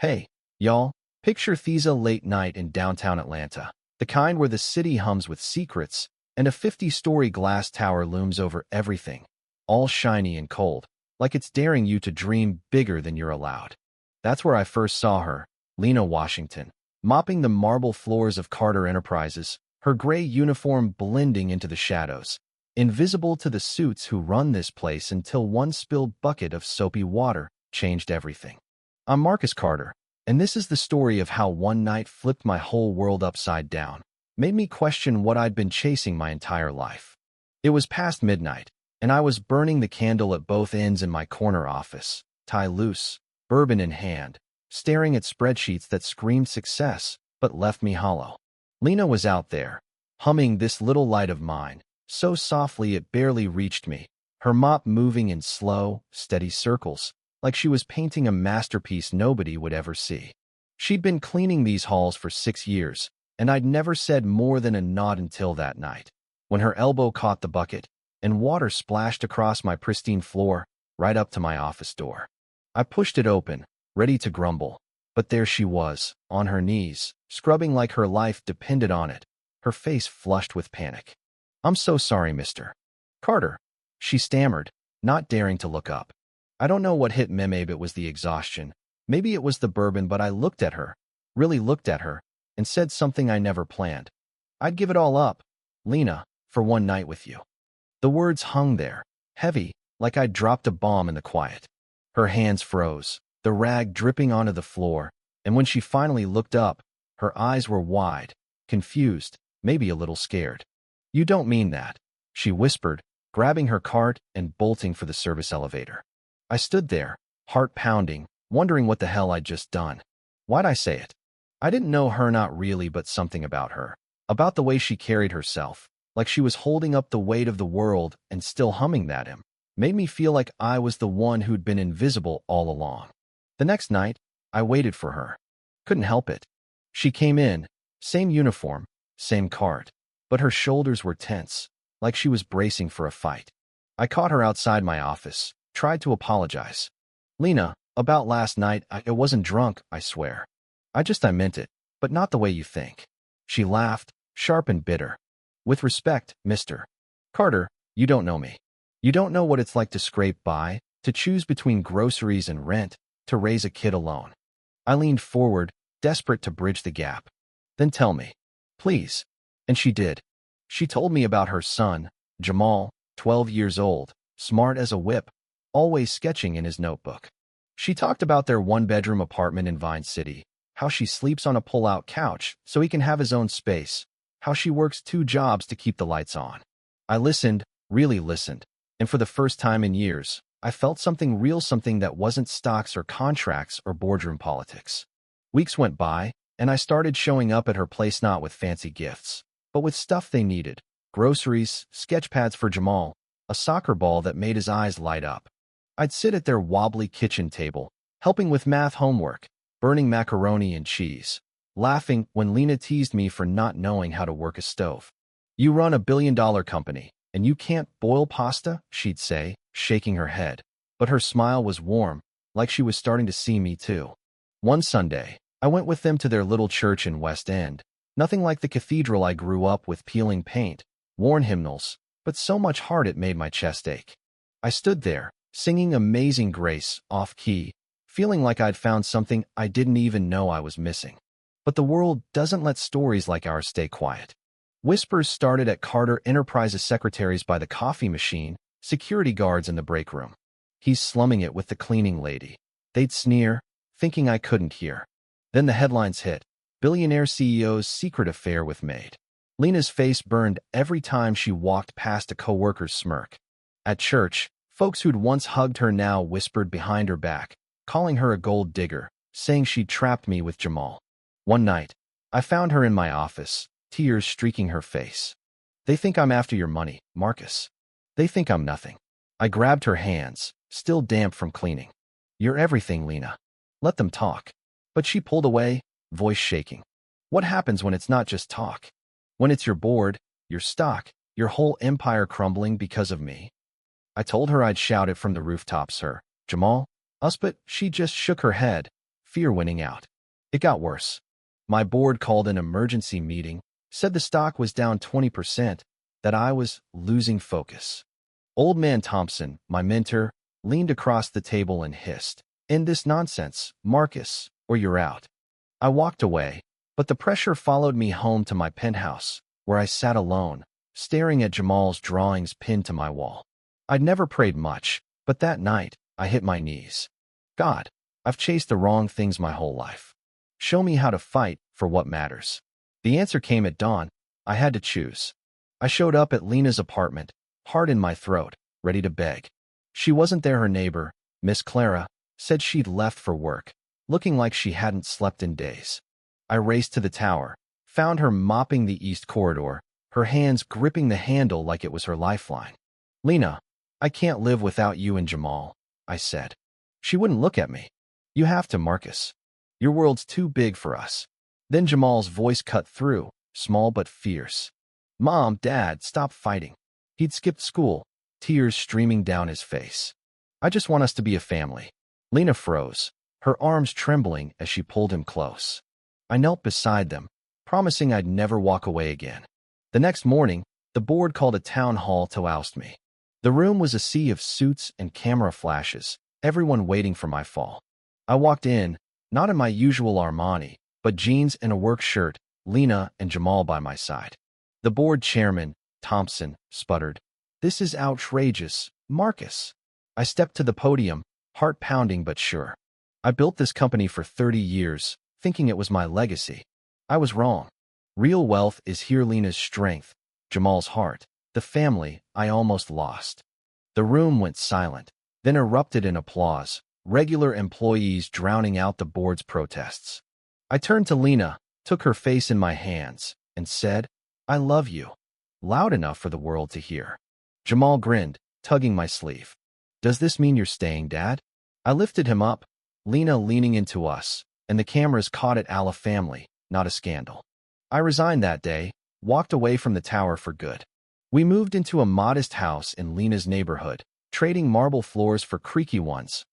Hey, y'all, picture Thesa late night in downtown Atlanta, the kind where the city hums with secrets and a 50-story glass tower looms over everything, all shiny and cold, like it's daring you to dream bigger than you're allowed. That's where I first saw her, Lena Washington, mopping the marble floors of Carter Enterprises, her gray uniform blending into the shadows, invisible to the suits who run this place until one spilled bucket of soapy water changed everything. I'm Marcus Carter, and this is the story of how one night flipped my whole world upside down, made me question what I'd been chasing my entire life. It was past midnight, and I was burning the candle at both ends in my corner office, tie loose, bourbon in hand, staring at spreadsheets that screamed success but left me hollow. Lena was out there, humming This Little Light of Mine, so softly it barely reached me, her mop moving in slow, steady circles, like she was painting a masterpiece nobody would ever see. She'd been cleaning these halls for 6 years, and I'd never said more than a nod until that night, when her elbow caught the bucket, and water splashed across my pristine floor, right up to my office door. I pushed it open, ready to grumble, but there she was, on her knees, scrubbing like her life depended on it, her face flushed with panic. "I'm so sorry, Mr. Carter," she stammered, not daring to look up. I don't know what hit me. Maybe it was the exhaustion. Maybe it was the bourbon, but I looked at her, really looked at her, and said something I never planned. "I'd give it all up, Lena, for one night with you." The words hung there, heavy, like I'd dropped a bomb in the quiet. Her hands froze, the rag dripping onto the floor, and when she finally looked up, her eyes were wide, confused, maybe a little scared. "You don't mean that," she whispered, grabbing her cart and bolting for the service elevator. I stood there, heart pounding, wondering what the hell I'd just done. Why'd I say it? I didn't know her, not really, but something about her, about the way she carried herself, like she was holding up the weight of the world and still humming that hymn, made me feel like I was the one who'd been invisible all along. The next night, I waited for her. Couldn't help it. She came in, same uniform, same cart, but her shoulders were tense, like she was bracing for a fight. I caught her outside my office, tried to apologize. "Lena, about last night, I wasn't drunk, I swear. I meant it, but not the way you think." She laughed, sharp and bitter. "With respect, Mr. Carter, you don't know me. You don't know what it's like to scrape by, to choose between groceries and rent, to raise a kid alone." I leaned forward, desperate to bridge the gap. "Then tell me, please." And she did. She told me about her son, Jamal, 12 years old, smart as a whip, always sketching in his notebook. She talked about their one-bedroom apartment in Vine City, how she sleeps on a pull-out couch so he can have his own space, how she works 2 jobs to keep the lights on. I listened, really listened, and for the first time in years, I felt something real, something that wasn't stocks or contracts or boardroom politics. Weeks went by, and I started showing up at her place not with fancy gifts, but with stuff they needed: groceries, sketch pads for Jamal, a soccer ball that made his eyes light up. I'd sit at their wobbly kitchen table, helping with math homework, burning macaroni and cheese, laughing when Lena teased me for not knowing how to work a stove. "You run a billion-dollar company, and you can't boil pasta?" she'd say, shaking her head. But her smile was warm, like she was starting to see me too. One Sunday, I went with them to their little church in West End, nothing like the cathedral I grew up with, peeling paint, worn hymnals, but so much heart it made my chest ache. I stood there, singing Amazing Grace, off-key, feeling like I'd found something I didn't even know I was missing. But the world doesn't let stories like ours stay quiet. Whispers started at Carter Enterprises, secretaries by the coffee machine, security guards in the break room. "He's slumming it with the cleaning lady." They'd sneer, thinking I couldn't hear. Then the headlines hit: "Billionaire CEO's secret affair with Maid." Lena's face burned every time she walked past a coworker's smirk. At church, folks who'd once hugged her now whispered behind her back, calling her a gold digger, saying she'd trapped me with Jamal. One night, I found her in my office, tears streaking her face. "They think I'm after your money, Marcus. They think I'm nothing." I grabbed her hands, still damp from cleaning. "You're everything, Lena. Let them talk." But she pulled away, voice shaking. "What happens when it's not just talk? When it's your board, your stock, your whole empire crumbling because of me?" I told her I'd shout it from the rooftops, her, Jamal, us, but she just shook her head, fear winning out. It got worse. My board called an emergency meeting, said the stock was down 20%, that I was losing focus. Old man Thompson, my mentor, leaned across the table and hissed, "End this nonsense, Marcus, or you're out." I walked away, but the pressure followed me home to my penthouse, where I sat alone, staring at Jamal's drawings pinned to my wall. I'd never prayed much, but that night, I hit my knees. God, I've chased the wrong things my whole life. Show me how to fight for what matters. The answer came at dawn. I had to choose. I showed up at Lena's apartment, heart in my throat, ready to beg. She wasn't there. Her neighbor, Miss Clara, said she'd left for work, looking like she hadn't slept in days. I raced to the tower, found her mopping the east corridor, her hands gripping the handle like it was her lifeline. "Lena, I can't live without you and Jamal," I said. She wouldn't look at me. "You have to, Marcus. Your world's too big for us." Then Jamal's voice cut through, small but fierce. "Mom, Dad, stop fighting." He'd skipped school, tears streaming down his face. "I just want us to be a family." Lena froze, her arms trembling as she pulled him close. I knelt beside them, promising I'd never walk away again. The next morning, the board called a town hall to oust me. The room was a sea of suits and camera flashes, everyone waiting for my fall. I walked in, not in my usual Armani, but jeans and a work shirt, Lena and Jamal by my side. The board chairman, Thompson, sputtered, "This is outrageous, Marcus." I stepped to the podium, heart pounding but sure. I built this company for 30 years, thinking it was my legacy. I was wrong. Real wealth is here. Lena's strength, Jamal's heart, the family I almost lost. The room went silent, then erupted in applause, regular employees drowning out the board's protests. I turned to Lena, took her face in my hands, and said, "I love you," loud enough for the world to hear. Jamal grinned, tugging my sleeve. "Does this mean you're staying, Dad?" I lifted him up, Lena leaning into us, and the cameras caught it. "Alla family, not a scandal." I resigned that day, walked away from the tower for good. We moved into a modest house in Lena's neighborhood, trading marble floors for creaky ones,